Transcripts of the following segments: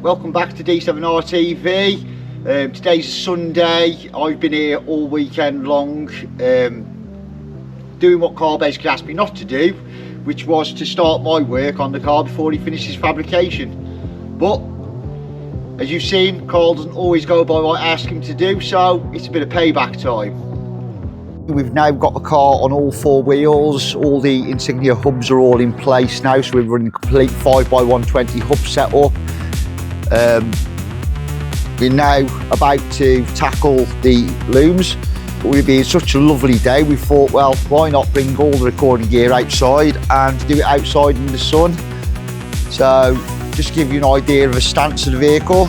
welcome back to D7RTV. Today's Sunday. I've been here all weekend long doing what Carl basically asked me not to do, which was to start my work on the car before he finishes fabrication. But as you've seen, Carl doesn't always go by what I ask him to do, so it's a bit of payback time. We've now got the car on all four wheels. All the Insignia hubs are all in place now, so we're running a complete 5x120 hub setup. We're now about to tackle the looms, but we've been such a lovely day, we thought, well, why not bring all the recording gear outside and do it outside in the sun. So just to give you an idea of the stance of the vehicle.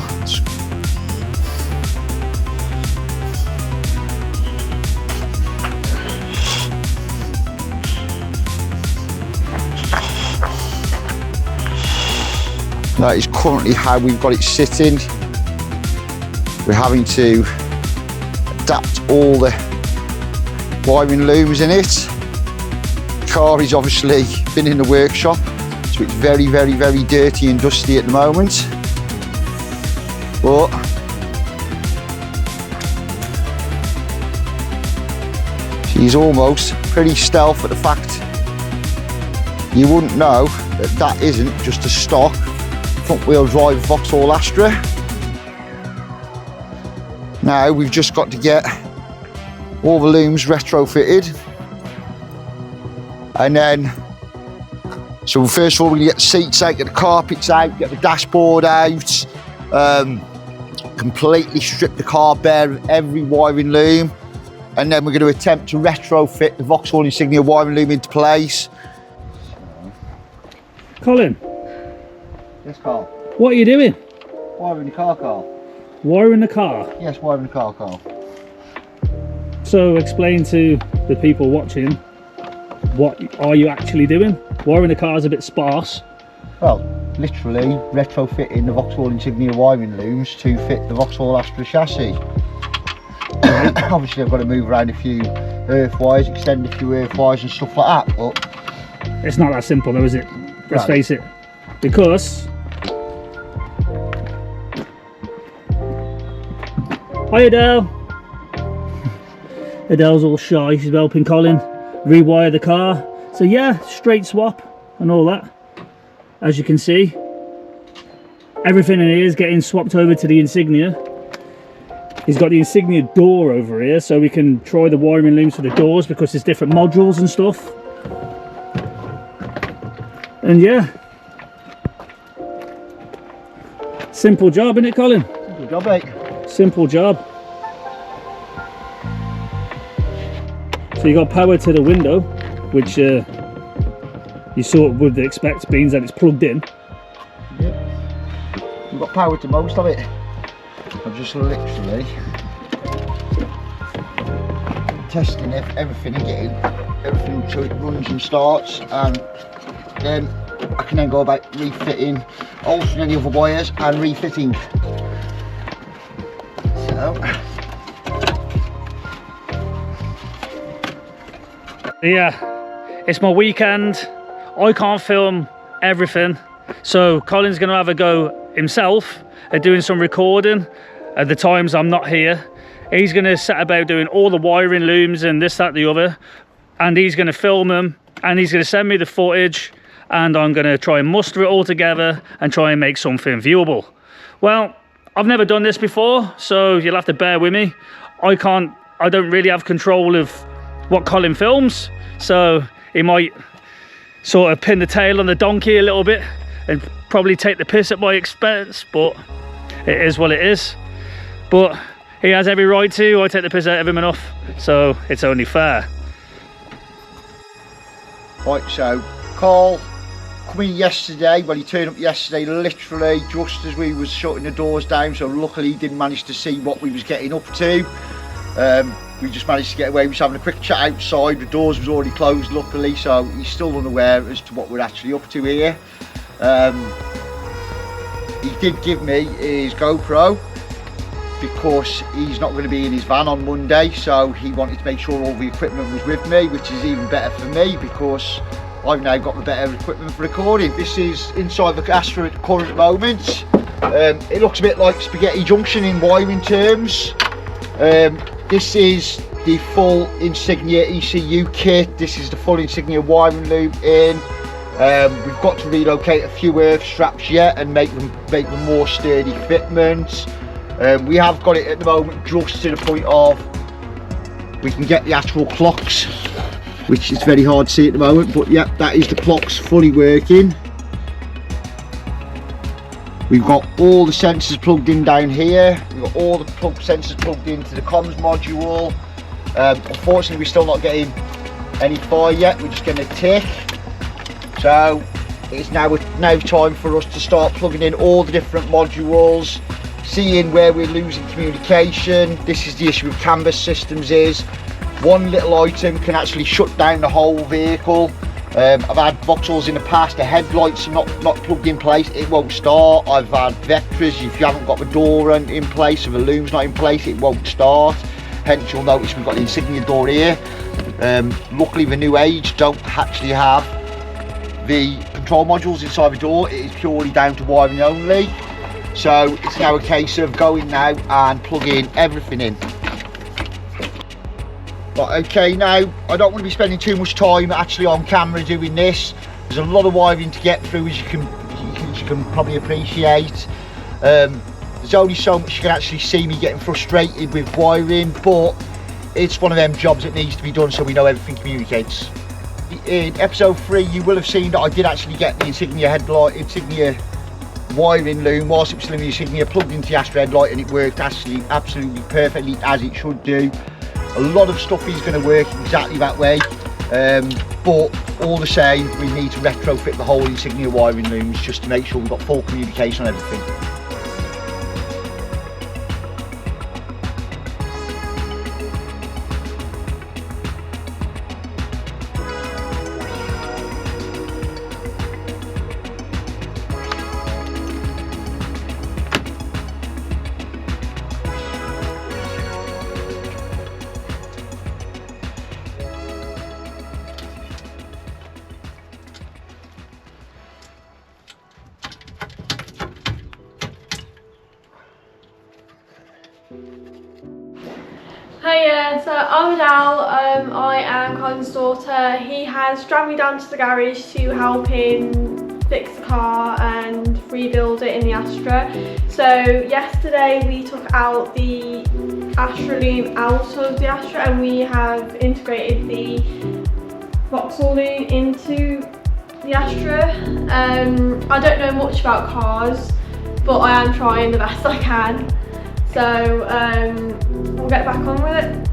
That is currently how we've got it sitting. We're having to adapt all the wiring looms in it. The car is obviously been in the workshop, so it's very dirty and dusty at the moment. But she's almost pretty stealth at the fact you wouldn't know that that isn't just a stock front wheel drive Vauxhall Astra. Now we've just got to get all the looms retrofitted, and then so first of all we get the seats out, get the carpets out, get the dashboard out, completely strip the car bare of every wiring loom, and then we're going to attempt to retrofit the Vauxhall Insignia wiring loom into place. Colin. Yes, Carl. What are you doing? Wiring the car, Carl. Wiring the car? Yes, wiring the car, Carl. So explain to the people watching, what are you actually doing? Wiring the car is a bit sparse. Well, literally retrofitting the Vauxhall Insignia wiring looms to fit the Vauxhall Astra chassis. Obviously I've got to move around a few earth wires, extend a few earth wires and stuff like that, but it's not that simple though, is it? Let's face it. Because hi Adelle. Adelle's all shy, she's helping Colin rewire the car. So yeah, straight swap and all that. As you can see, everything in here is getting swapped over to the Insignia. He's got the Insignia door over here, so we can try the wiring looms for the doors because there's different modules and stuff. And yeah, simple job, isn't it, Colin? simple job, mate. Simple job. So you got power to the window, which you sort of would expect, means that it's plugged in. Yep. We've got power to most of it. I'm just literally testing everything and getting everything so it runs and starts, and then I can then go about refitting, altering any other wires and refitting. So yeah, it's my weekend. I can't film everything, so Colin's going to have a go himself at doing some recording at the times I'm not here. He's going to set about doing all the wiring looms and this, that, the other, and he's going to film them and he's going to send me the footage, and I'm going to try and muster it all together and try and make something viewable. Well, I've never done this before, so you'll have to bear with me. I don't really have control of what Colin films, so he might sort of pin the tail on the donkey a little bit and probably take the piss at my expense, but it is what it is. But he has every right to. I take the piss out of him enough, so it's only fair. right, so Carl coming yesterday, well, he turned up yesterday literally just as we was shutting the doors down, so luckily he didn't manage to see what we was getting up to. We just managed to get away. We was having a quick chat outside, the doors was already closed luckily, so he's still unaware as to what we're actually up to here. He did give me his GoPro because he's not going to be in his van on Monday, so he wanted to make sure all the equipment was with me, which is even better for me because I've now got the better equipment for recording. This is inside the Astra at the current moment. It looks a bit like spaghetti junction in wiring terms. This is the full Insignia ECU kit. This is the full Insignia wiring loom in. We've got to relocate a few earth straps yet and make them more sturdy fitments. We have got it at the moment just to the point of we can get the actual clocks, which is very hard to see at the moment, but yeah, that is the clocks fully working. We've got all the sensors plugged in down here. We've got all the sensors plugged into the comms module. Unfortunately, we're still not getting any fire yet. We're just getting a tick. So it's now time for us to start plugging in all the different modules, seeing where we're losing communication. This is the issue with canvas systems, is one little item can actually shut down the whole vehicle. I've had Vauxhalls in the past, the headlights are not plugged in place, it won't start. I've had Vectras, if you haven't got the door in place, if the loom's not in place, it won't start. Hence you'll notice we've got the Insignia door here. Luckily the new age don't actually have the control modules inside the door, it is purely down to wiring only. So it's now a case of going now and plugging everything in. Right, okay, now I don't want to be spending too much time actually on camera doing this. There's a lot of wiring to get through, as you can probably appreciate. There's only so much you can actually see me getting frustrated with wiring, but it's one of them jobs that needs to be done so we know everything communicates. In episode 3 you will have seen that I did actually get the Insignia wiring loom whilst it was still in the Insignia plugged into the Astra headlight, and it worked actually absolutely perfectly as it should do. A lot of stuff is going to work exactly that way, but all the same we need to retrofit the whole Insignia wiring looms just to make sure we've got full communication on everything. Hiya, so I'm Adelle, I am Colin's daughter. He has dragged me down to the garage to help him fix the car and rebuild it in the Astra. So yesterday we took out the Astra loom out of the Astra and we have integrated the Vauxhall loom into the Astra. I don't know much about cars, but I am trying the best I can. So we'll get back on with it.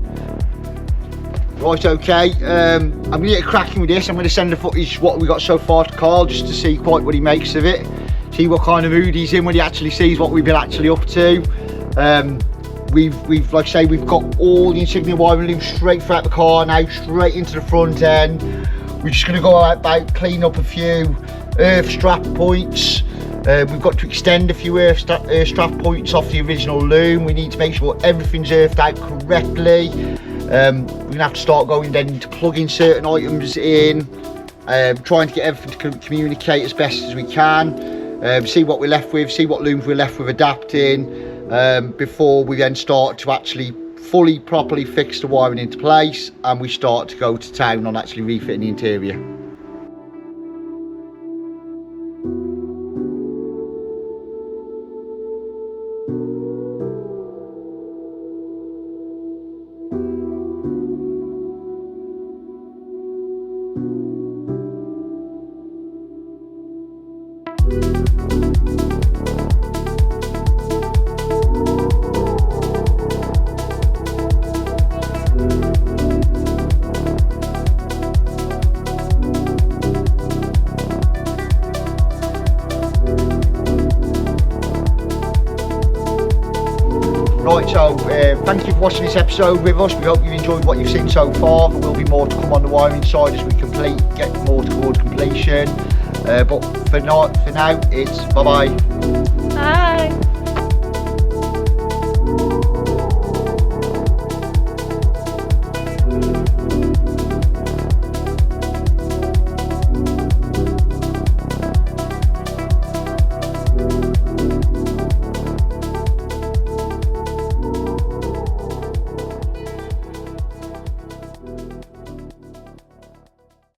Right, okay, I'm going to get cracking with this. I'm going to send the footage what we got so far to Carl just to see quite what he makes of it, see what kind of mood he's in when he actually sees what we've been actually up to. We've like I say, we've got all the Insignia wiring loom straight throughout the car now, straight into the front end. We're just going to go about clean up a few earth strap points. We've got to extend a few earth strap points off the original loom. We need to make sure everything's earthed out correctly. We're going to have to start going then to plugging certain items in, trying to get everything to communicate as best as we can, see what we're left with, see what looms we're left with adapting, before we then start to actually fully properly fix the wiring into place and we start to go to town on actually refitting the interior. Right, so thank you for watching this episode with us. We hope you enjoyed what you've seen so far. There will be more to come on the wiring side as we get more towards completion. But for now, it's bye-bye. Bye.